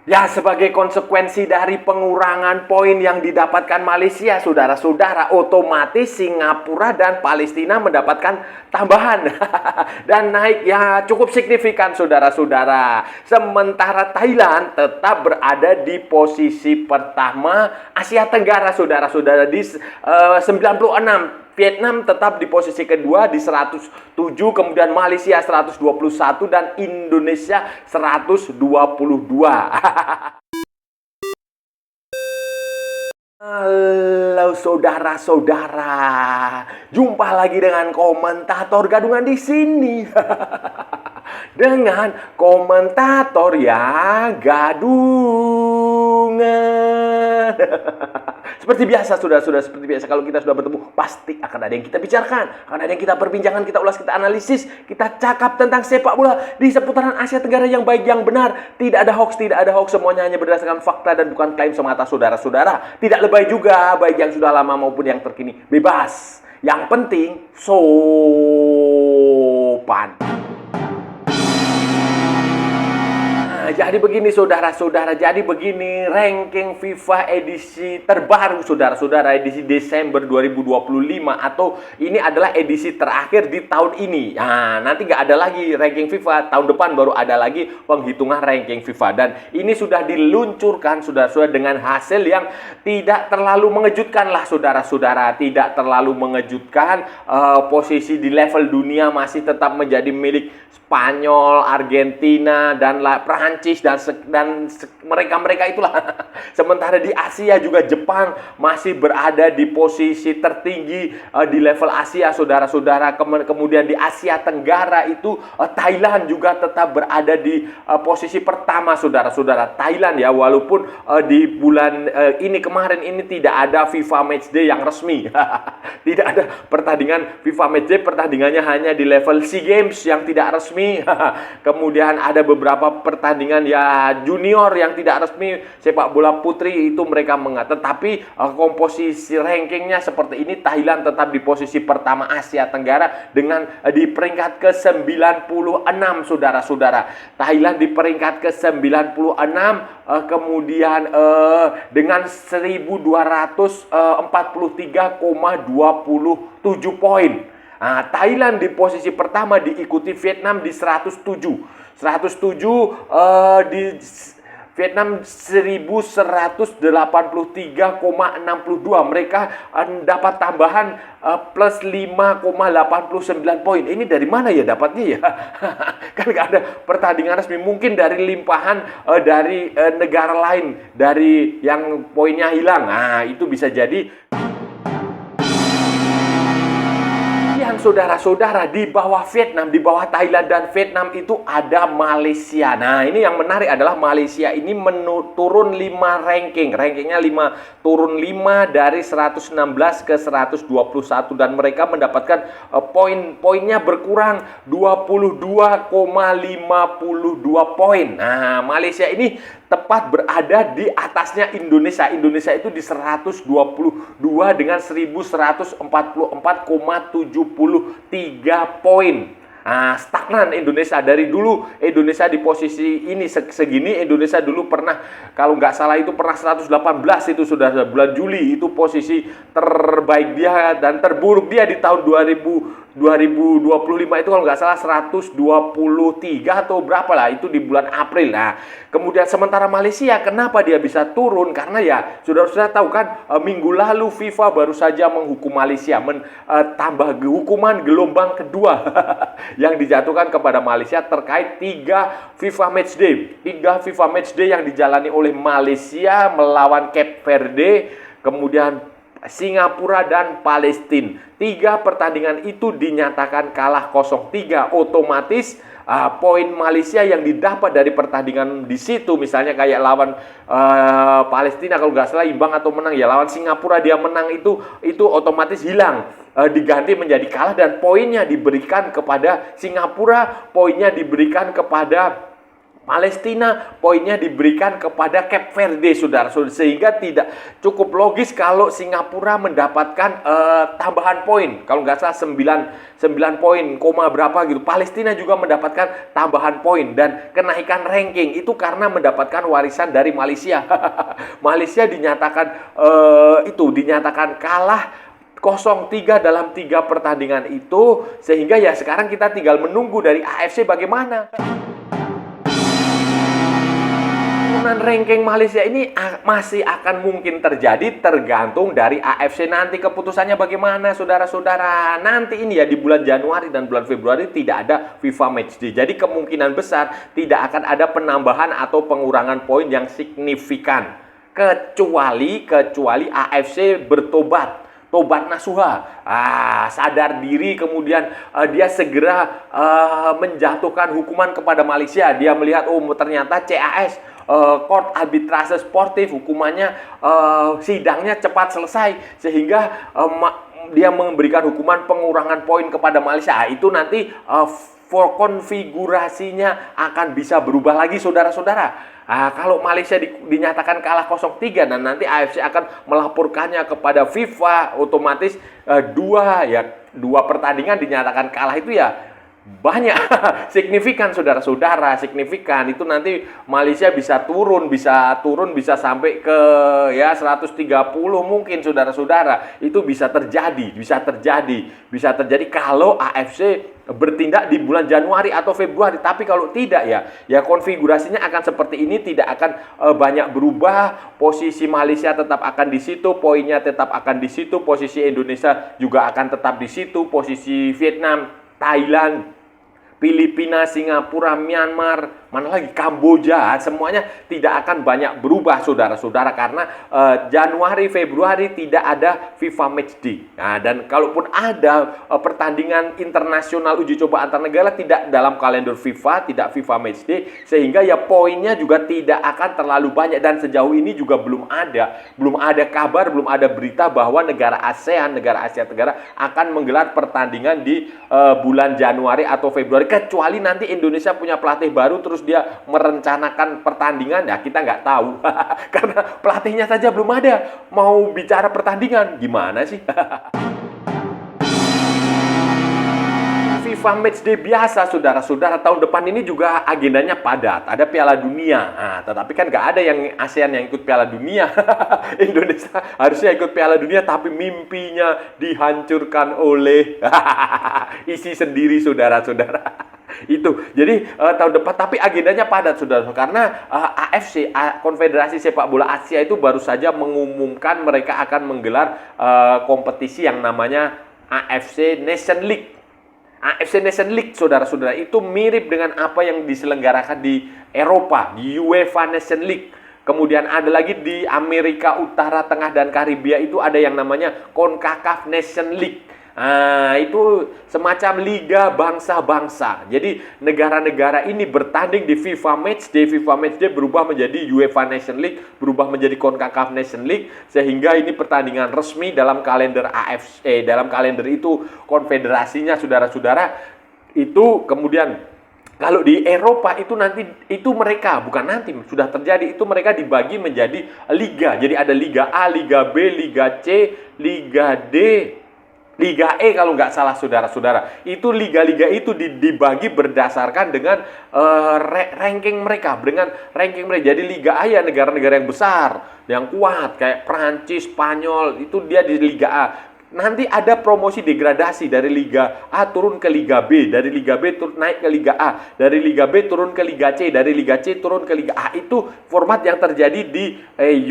Ya, sebagai konsekuensi dari pengurangan poin yang didapatkan Malaysia, saudara-saudara, otomatis Singapura dan Palestina mendapatkan tambahan dan naik ya cukup signifikan, saudara-saudara. Sementara Thailand tetap berada di posisi pertama Asia Tenggara, saudara-saudara, di 96. Vietnam tetap di posisi kedua di 107, kemudian Malaysia 121 dan Indonesia 122. Halo saudara-saudara, jumpa lagi dengan komentator gadungan di sini. Dengan komentator yang gadungan. Seperti biasa, saudara-saudara, seperti biasa kalau kita sudah bertemu, pasti akan ada yang kita bicarakan, akan ada yang kita perbincangkan, kita ulas, kita analisis, kita cakap tentang sepak bola di seputaran Asia Tenggara yang baik, yang benar. Tidak ada hoax, semuanya hanya berdasarkan fakta dan bukan klaim semata, saudara-saudara. Tidak lebay juga, baik yang sudah lama maupun yang terkini. Bebas. Yang penting, sopan. Jadi begini saudara-saudara, jadi begini ranking FIFA edisi terbaru saudara-saudara, edisi Desember 2025, atau ini adalah edisi terakhir di tahun ini. Nah, nanti nggak ada lagi ranking FIFA, tahun depan baru ada lagi penghitungan ranking FIFA. Dan ini sudah diluncurkan saudara-saudara dengan hasil yang tidak terlalu mengejutkan lah saudara-saudara, tidak terlalu mengejutkan. Posisi di level dunia masih tetap menjadi milik Spanyol, Argentina, dan Prancis dan mereka-mereka itulah. Sementara di Asia juga Jepang masih berada di posisi tertinggi di level Asia, saudara-saudara. Kemudian di Asia Tenggara itu Thailand juga tetap berada di posisi pertama, saudara-saudara. Thailand ya, walaupun di bulan ini kemarin ini tidak ada FIFA Matchday yang resmi. Tidak ada pertandingan FIFA Matchday, pertandingannya hanya di level SEA Games yang tidak resmi. Kemudian ada beberapa pertandingan ya junior yang tidak resmi, sepak bola putri itu mereka tetapi komposisi rankingnya seperti ini. Thailand tetap di posisi pertama Asia Tenggara dengan di peringkat ke-96, saudara-saudara. Thailand di peringkat ke-96, kemudian dengan 1243,27 poin. Nah, Thailand di posisi pertama, diikuti Vietnam di 107. 107 di Vietnam 1183,62. Mereka dapat tambahan plus 5,89 poin. Ini dari mana ya dapatnya ya? Kan nggak ada pertandingan resmi. Mungkin dari limpahan dari negara lain, dari yang poinnya hilang. Nah, itu bisa jadi. Saudara-saudara, di bawah Vietnam, di bawah Thailand dan Vietnam itu ada Malaysia. Nah, ini yang menarik adalah Malaysia ini turun 5 ranking. Rankingnya 5, turun 5 dari 116 ke 121 dan mereka mendapatkan poin-poinnya berkurang 22,52 poin. Nah, Malaysia ini tepat berada di atasnya Indonesia. Indonesia itu di 122 dengan 1144,73 poin. Nah, stagnan Indonesia. Dari dulu Indonesia di posisi ini segini. Indonesia dulu pernah, kalau nggak salah itu pernah 118, itu sudah bulan Juli. Itu posisi terbaik dia dan terburuk dia di tahun 2025 itu kalau nggak salah 123 atau berapa lah, itu di bulan April. Nah, kemudian sementara Malaysia, kenapa dia bisa turun? Karena ya saudara-saudara tahu kan, minggu lalu FIFA baru saja menghukum Malaysia, tambah hukuman gelombang kedua yang dijatuhkan kepada Malaysia terkait 3 FIFA Matchday. 3 FIFA Matchday yang dijalani oleh Malaysia melawan Cape Verde, kemudian Singapura dan Palestina. 3 pertandingan itu dinyatakan kalah 0-3. Otomatis poin Malaysia yang didapat dari pertandingan di situ, misalnya kayak lawan Palestina kalau nggak salah imbang atau menang, ya lawan Singapura dia menang, itu otomatis hilang, diganti menjadi kalah dan poinnya diberikan kepada Singapura, poinnya diberikan kepada Palestina poinnya diberikan kepada Cape Verde, saudara-saudara, sehingga tidak cukup logis kalau Singapura mendapatkan tambahan poin. Kalau nggak salah 9 poin, koma berapa gitu. Palestina juga mendapatkan tambahan poin dan kenaikan ranking itu karena mendapatkan warisan dari Malaysia. Malaysia dinyatakan kalah 0-3 dalam 3 pertandingan itu, sehingga ya sekarang kita tinggal menunggu dari AFC bagaimana. Ranking Malaysia ini masih akan mungkin terjadi tergantung dari AFC nanti keputusannya bagaimana, saudara-saudara. Nanti ini ya di bulan Januari dan bulan Februari tidak ada FIFA Matchday. Jadi kemungkinan besar tidak akan ada penambahan atau pengurangan poin yang signifikan. Kecuali AFC bertobat. Tobat nasuha, sadar diri, kemudian dia segera menjatuhkan hukuman kepada Malaysia. Dia melihat, oh ternyata CAS, Court Arbitrase Sportif, hukumannya sidangnya cepat selesai, sehingga dia memberikan hukuman pengurangan poin kepada Malaysia. Itu nanti konfigurasinya akan bisa berubah lagi, saudara-saudara. Kalau Malaysia dinyatakan kalah 0-3 dan nanti AFC akan melaporkannya kepada FIFA, otomatis dua pertandingan dinyatakan kalah itu ya banyak signifikan, saudara-saudara, signifikan. Itu nanti Malaysia bisa turun bisa sampai ke 130 mungkin, saudara-saudara. Itu bisa terjadi kalau AFC bertindak di bulan Januari atau Februari. Tapi kalau tidak ya konfigurasinya akan seperti ini, tidak akan banyak berubah. Posisi Malaysia tetap akan di situ, poinnya tetap akan di situ, posisi Indonesia juga akan tetap di situ, posisi Vietnam, Thailand, Filipina, Singapura, Myanmar, mana lagi, Kamboja, semuanya tidak akan banyak berubah, saudara-saudara, karena Januari, Februari tidak ada FIFA Matchday. Nah, dan kalaupun ada pertandingan internasional uji coba antar negara, tidak dalam kalender FIFA, tidak FIFA Matchday, sehingga ya poinnya juga tidak akan terlalu banyak. Dan sejauh ini juga belum ada kabar, belum ada berita bahwa negara ASEAN, negara Asia Tenggara akan menggelar pertandingan di bulan Januari atau Februari. Kecuali nanti Indonesia punya pelatih baru terus dia merencanakan pertandingan, ya kita nggak tahu. Karena pelatihnya saja belum ada, mau bicara pertandingan gimana sih? FIFA Matchday biasa, saudara-saudara, tahun depan ini juga agendanya padat. Ada Piala Dunia. Tetapi kan nggak ada yang ASEAN yang ikut Piala Dunia. Indonesia harusnya ikut Piala Dunia, tapi mimpinya dihancurkan oleh isi sendiri, saudara-saudara. Itu. Jadi tahun depan, tapi agendanya padat, saudara. Karena AFC, Konfederasi Sepak Bola Asia itu baru saja mengumumkan mereka akan menggelar kompetisi yang namanya AFC Nation League. AFC Nation League, saudara-saudara, itu mirip dengan apa yang diselenggarakan di Eropa, di UEFA Nation League. Kemudian ada lagi di Amerika Utara, Tengah, dan Karibia itu ada yang namanya CONCACAF Nation League. Itu semacam liga bangsa-bangsa. Jadi negara-negara ini bertanding di FIFA Matchday. FIFA Matchday berubah menjadi UEFA Nation League, berubah menjadi CONCACAF Nation League, sehingga ini pertandingan resmi dalam kalender AFC. Dalam kalender itu konfederasinya, saudara-saudara. Itu kemudian kalau di Eropa itu nanti, itu mereka bukan nanti, sudah terjadi, itu mereka dibagi menjadi liga. Jadi ada Liga A, Liga B, Liga C, Liga D, Liga E kalau nggak salah, saudara-saudara. Itu liga-liga itu dibagi berdasarkan dengan ranking mereka. Jadi Liga A ya negara-negara yang besar, yang kuat, kayak Prancis, Spanyol, itu dia di Liga A. Nanti ada promosi degradasi dari Liga A turun ke Liga B, dari Liga B naik ke Liga A, dari Liga B turun ke Liga C, dari Liga C turun ke Liga A. Itu format yang terjadi di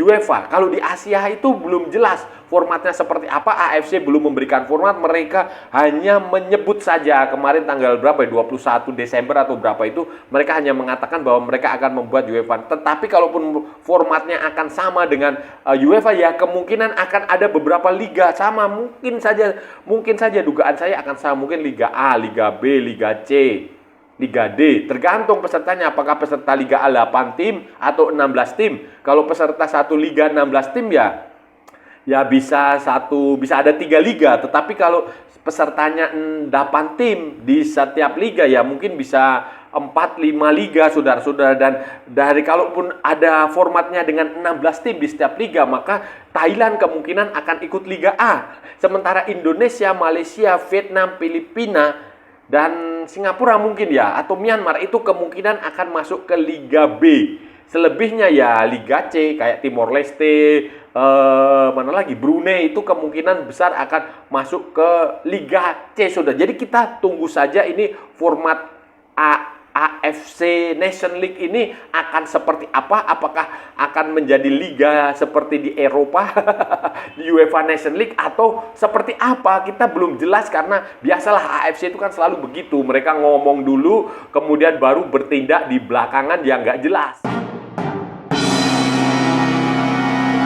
UEFA. Kalau di Asia itu belum jelas formatnya seperti apa. AFC belum memberikan format, mereka hanya menyebut saja kemarin tanggal berapa ya, 21 Desember atau berapa itu, mereka hanya mengatakan bahwa mereka akan membuat UEFA. Tetapi kalaupun formatnya akan sama dengan UEFA, ya kemungkinan akan ada beberapa liga sama. Mungkin saja dugaan saya akan sama, mungkin Liga A, Liga B, Liga C, Liga D, tergantung pesertanya. Apakah peserta Liga A 8 tim atau 16 tim. Kalau peserta satu liga 16 tim ya bisa ada 3 liga. Tetapi kalau pesertanya 8 tim di setiap liga, ya mungkin bisa 4-5 liga, saudara-saudara. Dan dari kalaupun ada formatnya dengan 16 tim di setiap liga, maka Thailand kemungkinan akan ikut Liga A. Sementara Indonesia, Malaysia, Vietnam, Filipina, dan Singapura mungkin ya, atau Myanmar itu kemungkinan akan masuk ke Liga B. Selebihnya ya Liga C, kayak Timor Leste, mana lagi, Brunei itu kemungkinan besar akan masuk ke Liga C, saudara. Jadi kita tunggu saja ini format AFC Nation League ini akan seperti apa? Apakah akan menjadi liga seperti di Eropa, di UEFA Nation League, atau seperti apa? Kita belum jelas karena biasalah AFC itu kan selalu begitu. Mereka ngomong dulu, kemudian baru bertindak di belakangan yang nggak jelas.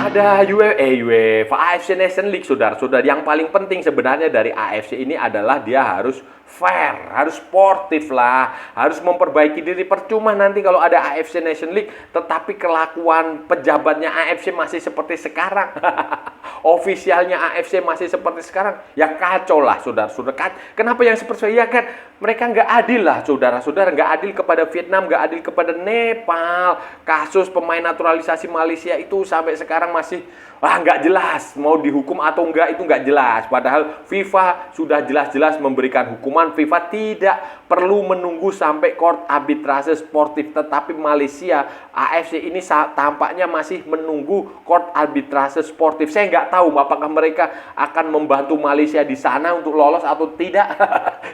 Ada UEFA AFC Nation League, saudara-saudara. Yang paling penting sebenarnya dari AFC ini adalah dia harus fair, harus sportif lah, harus memperbaiki diri. Percuma nanti kalau ada AFC Nation League, tetapi kelakuan pejabatnya AFC masih seperti sekarang. Ofisialnya AFC masih seperti sekarang, ya kacau lah, saudara-saudara. Kenapa yang seperti itu? Ya kan, mereka nggak adil lah, saudara-saudara. Nggak adil kepada Vietnam, nggak adil kepada Nepal. Kasus pemain naturalisasi Malaysia itu sampai sekarang masih nggak jelas mau dihukum atau enggak, itu nggak jelas. Padahal FIFA sudah jelas-jelas memberikan hukuman. FIFA tidak perlu menunggu sampai court arbitrase sportif, tetapi Malaysia AFC ini tampaknya masih menunggu court arbitrase sportif. Saya nggak tahu apakah mereka akan membantu Malaysia di sana untuk lolos atau tidak.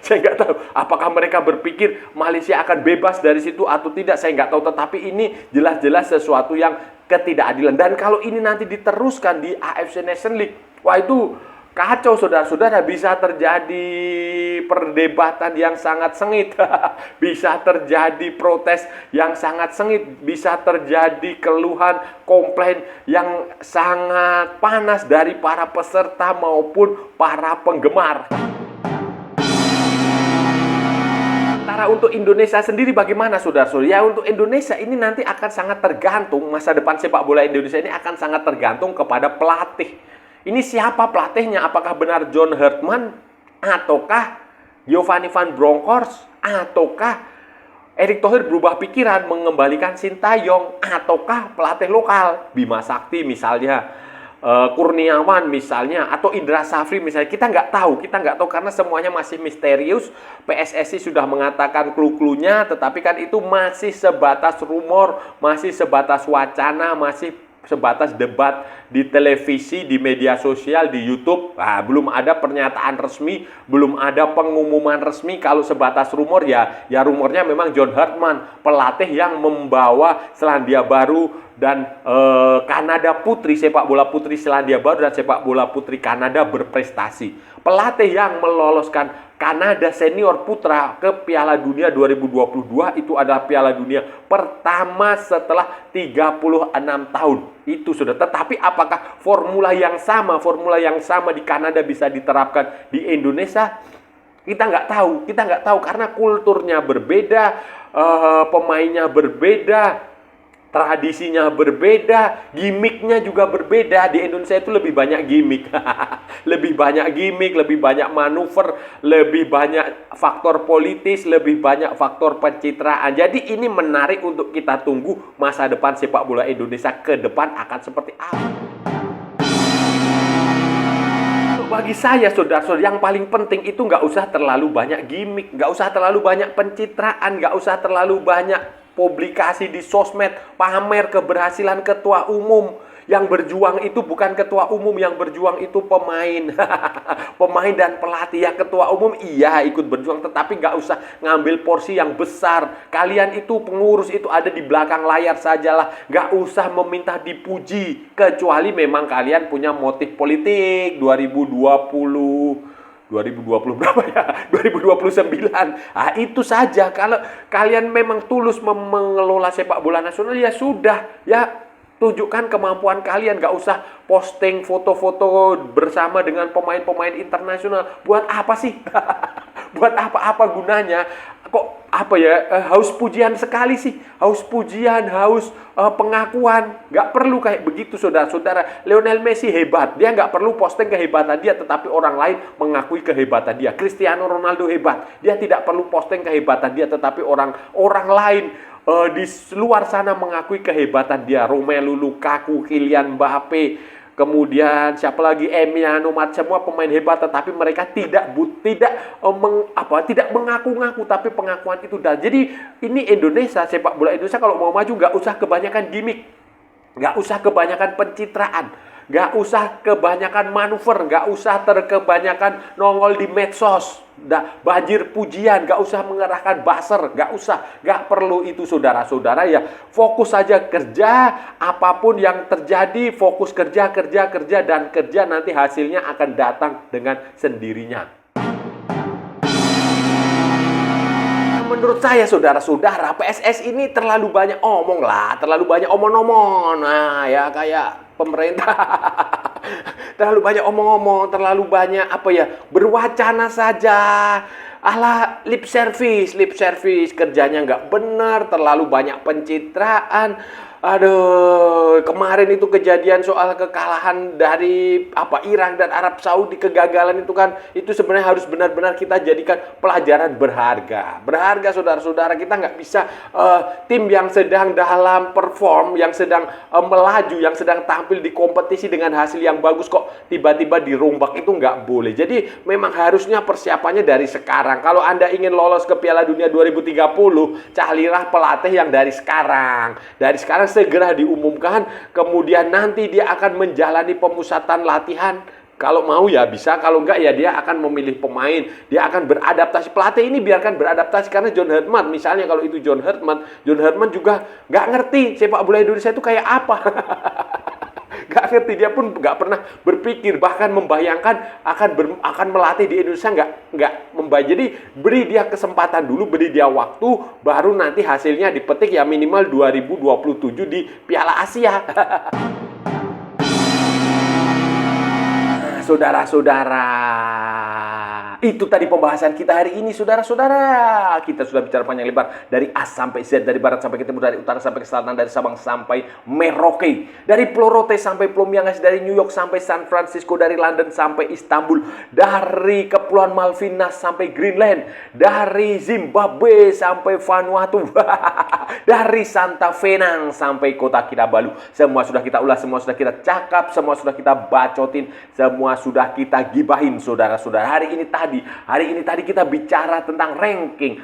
Saya nggak tahu apakah mereka berpikir Malaysia akan bebas dari situ atau tidak. Saya nggak tahu, tetapi ini jelas-jelas sesuatu yang ketidakadilan. Dan kalau ini nanti diteruskan di AFC Nation League, wah itu kacau, saudara-saudara. Bisa terjadi perdebatan yang sangat sengit, bisa terjadi protes yang sangat sengit, bisa terjadi keluhan, komplain yang sangat panas dari para peserta maupun para penggemar. Untuk Indonesia sendiri bagaimana, saudara-saudara? Ya, untuk Indonesia ini nanti akan sangat tergantung, masa depan sepak bola Indonesia ini akan sangat tergantung kepada pelatih. Ini siapa pelatihnya? Apakah benar John Hartman, ataukah Giovanni Van Bronckhorst, ataukah Erick Thohir berubah pikiran mengembalikan Sintayong, ataukah pelatih lokal Bima Sakti misalnya, Kurniawan misalnya, atau Indra Safri misalnya. Kita nggak tahu karena semuanya masih misterius. PSSI sudah mengatakan clue-cluenya, tetapi kan itu masih sebatas rumor, masih sebatas wacana, masih sebatas debat di televisi, di media sosial, di YouTube. Belum ada pernyataan resmi, belum ada pengumuman resmi. Kalau sebatas rumor ya rumornya memang John Hartman, pelatih yang membawa Selandia Baru dan Kanada Putri, sepak bola putri Selandia Baru dan sepak bola putri Kanada berprestasi. Pelatih yang meloloskan Kanada senior putra ke Piala Dunia 2022 itu adalah Piala Dunia pertama setelah 36 tahun. Itu sudah. Tetapi apakah formula yang sama di Kanada bisa diterapkan di Indonesia? Kita nggak tahu karena kulturnya berbeda, pemainnya berbeda, tradisinya berbeda, gimmicknya juga berbeda. Di Indonesia itu lebih banyak gimmick, lebih banyak manuver, lebih banyak faktor politis, lebih banyak faktor pencitraan. Jadi ini menarik untuk kita tunggu masa depan sepak bola Indonesia ke depan akan seperti apa. Bagi saya, saudara-saudara, yang paling penting itu nggak usah terlalu banyak gimmick, nggak usah terlalu banyak pencitraan, nggak usah terlalu banyak publikasi di sosmed, pamer keberhasilan ketua umum. Yang berjuang itu bukan ketua umum, yang berjuang itu pemain. Pemain dan pelatih. Ya, ketua umum iya ikut berjuang, tetapi nggak usah ngambil porsi yang besar. Kalian itu pengurus itu ada di belakang layar sajalah. Nggak usah meminta dipuji, kecuali memang kalian punya motif politik 2020 berapa ya? 2029. Itu saja. Kalau kalian memang tulus mengelola sepak bola nasional, ya sudah. Ya, tunjukkan kemampuan kalian. Gak usah posting foto-foto bersama dengan pemain-pemain internasional. Buat apa sih? Buat apa gunanya? Kok haus pujian sekali sih, haus pujian, haus pengakuan. Nggak perlu kayak begitu, saudara-saudara. Lionel Messi hebat, dia nggak perlu posting kehebatan dia, tetapi orang lain mengakui kehebatan dia. Cristiano Ronaldo hebat, dia tidak perlu posting kehebatan dia, tetapi orang lain di luar sana mengakui kehebatan dia. Romelu Lukaku, Kylian Mbappe, kemudian siapa lagi, Emiliano Martinez, semua pemain hebat, tetapi mereka tidak mengaku-ngaku, tapi pengakuan itu dah. Jadi ini Indonesia, sepak bola Indonesia kalau mau maju nggak usah kebanyakan gimmick, nggak usah kebanyakan pencitraan, nggak usah kebanyakan manuver, nggak usah kebanyakan nongol di medsos, banjir pujian, nggak usah mengerahkan buzzer, nggak perlu itu, saudara-saudara. Ya fokus saja kerja, apapun yang terjadi fokus kerja, dan kerja, nanti hasilnya akan datang dengan sendirinya. Menurut saya, saudara-saudara, PSS ini terlalu banyak omong-omong. Nah, ya kayak pemerintah. Terlalu banyak omong-omong, terlalu banyak berwacana saja. Alah, lip service, kerjanya nggak benar, terlalu banyak pencitraan. Aduh, kemarin itu kejadian soal kekalahan dari Irak dan Arab Saudi, kegagalan itu kan, itu sebenarnya harus benar-benar kita jadikan pelajaran berharga. Saudara-saudara, kita nggak bisa tim yang sedang dalam perform, yang sedang melaju, yang sedang tampil di kompetisi dengan hasil yang bagus kok tiba-tiba dirombak, itu nggak boleh. Jadi memang harusnya persiapannya dari sekarang. Kalau Anda ingin lolos ke Piala Dunia 2030, carilah pelatih yang dari sekarang. Dari sekarang segera diumumkan, kemudian nanti dia akan menjalani pemusatan latihan. Kalau mau ya bisa, kalau enggak ya dia akan memilih pemain, dia akan beradaptasi. Pelatih ini biarkan beradaptasi, karena John Herdman misalnya, kalau itu John Herdman juga nggak ngerti sepak bola Indonesia itu kayak apa. Nggak ngerti, dia pun nggak pernah berpikir, bahkan membayangkan akan melatih di Indonesia, nggak membayang. Jadi beri dia kesempatan dulu, beri dia waktu, baru nanti hasilnya dipetik ya minimal 2027 di Piala Asia. Saudara-saudara, itu tadi pembahasan kita hari ini, saudara-saudara. Kita sudah bicara panjang lebar, dari A sampai Z, dari barat sampai ke timur, dari utara sampai ke selatan, dari Sabang sampai Merauke, dari Pulau Rote sampai Pulau Miangas, dari New York sampai San Francisco, dari London sampai Istanbul, dari Kepulauan Malvinas sampai Greenland, dari Zimbabwe sampai Vanuatu, dari Santa Fenang sampai Kota Kinabalu. Semua sudah kita ulas, semua sudah kita cakap, semua sudah kita bacotin, semua sudah kita gibahin, saudara-saudara. Hari ini tadi kita bicara tentang ranking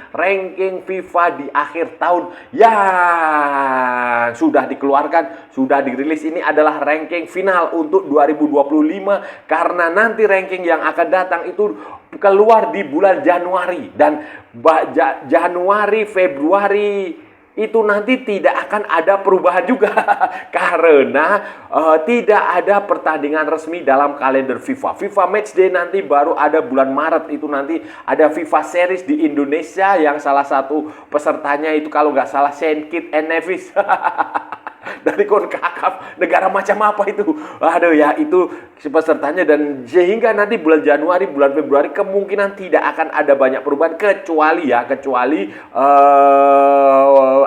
FIFA di akhir tahun yang sudah dikeluarkan, sudah dirilis. Ini adalah ranking final untuk 2025, karena nanti ranking yang akan datang itu keluar di bulan Januari, dan Januari, Februari itu nanti tidak akan ada perubahan juga karena tidak ada pertandingan resmi dalam kalender FIFA. FIFA Matchday nanti baru ada bulan Maret, itu nanti ada FIFA Series di Indonesia yang salah satu pesertanya itu kalau nggak salah Saint Kitts and Nevis. Dari CONCACAF, negara macam apa itu? Aduh ya, itu pesertanya, dan sehingga nanti bulan Januari, bulan Februari kemungkinan tidak akan ada banyak perubahan, kecuali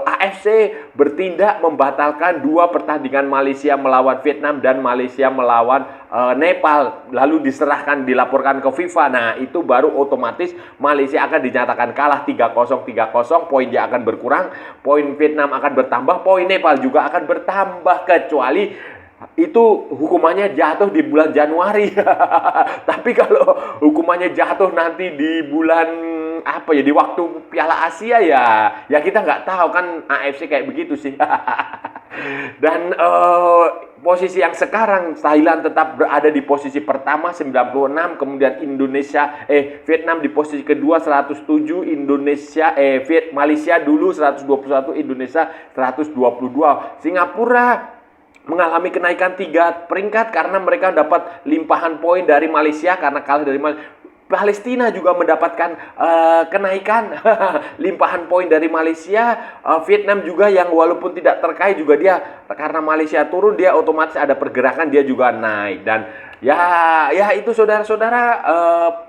AFC bertindak membatalkan 2 pertandingan Malaysia melawan Vietnam dan Malaysia melawan Nepal, lalu dilaporkan ke FIFA. Nah, itu baru otomatis Malaysia akan dinyatakan kalah 3-0, poinnya akan berkurang, poin Vietnam akan bertambah, poin Nepal juga akan bertambah, kecuali itu hukumannya jatuh di bulan Januari. Tapi kalau hukumannya jatuh nanti di bulan di waktu Piala Asia, ya kita nggak tahu kan, AFC kayak begitu sih. Dan posisi yang sekarang Thailand tetap berada di posisi pertama 96, kemudian Vietnam di posisi kedua 107, Malaysia dulu 121, Indonesia 122. Singapura mengalami kenaikan 3 peringkat karena mereka dapat limpahan poin dari Malaysia karena kalah dari Malaysia. Palestina juga mendapatkan kenaikan limpahan poin dari Malaysia. Vietnam juga yang walaupun tidak terkait juga dia karena Malaysia turun dia otomatis ada pergerakan dia juga naik. Dan ya itu saudara-saudara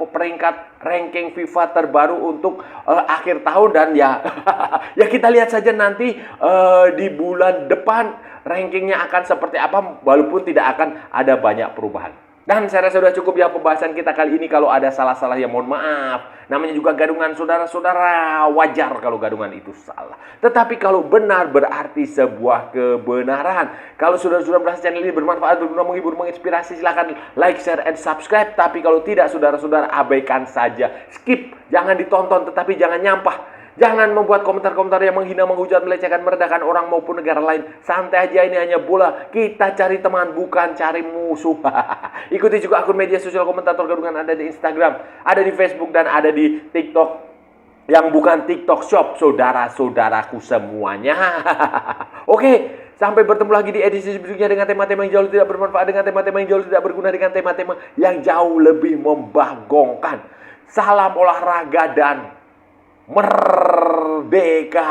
peringkat ranking FIFA terbaru untuk akhir tahun. Dan ya ya kita lihat saja nanti di bulan depan rankingnya akan seperti apa, walaupun tidak akan ada banyak perubahan. Dan saya rasa sudah cukup ya pembahasan kita kali ini. Kalau ada salah-salah ya mohon maaf. Namanya juga gadungan saudara-saudara, wajar kalau gadungan itu salah. Tetapi kalau benar berarti sebuah kebenaran. Kalau saudara-saudara merasa channel ini bermanfaat, berguna, menghibur, menginspirasi, silahkan like, share, and subscribe. Tapi kalau tidak, saudara-saudara abaikan saja. Skip, jangan ditonton, tetapi jangan nyampah. Jangan membuat komentar-komentar yang menghina, menghujat, melecehkan, merendahkan orang maupun negara lain. Santai aja, ini hanya bola. Kita cari teman, bukan cari musuh. Ikuti juga akun media sosial komentator gadungan, ada di Instagram, ada di Facebook, dan ada di TikTok. Yang bukan TikTok Shop, saudara-saudaraku semuanya. Oke, sampai bertemu lagi di edisi berikutnya dengan tema-tema yang jauh tidak bermanfaat, dengan tema-tema yang jauh tidak berguna, dengan tema-tema yang jauh lebih membagongkan. Salam olahraga dan merdeka.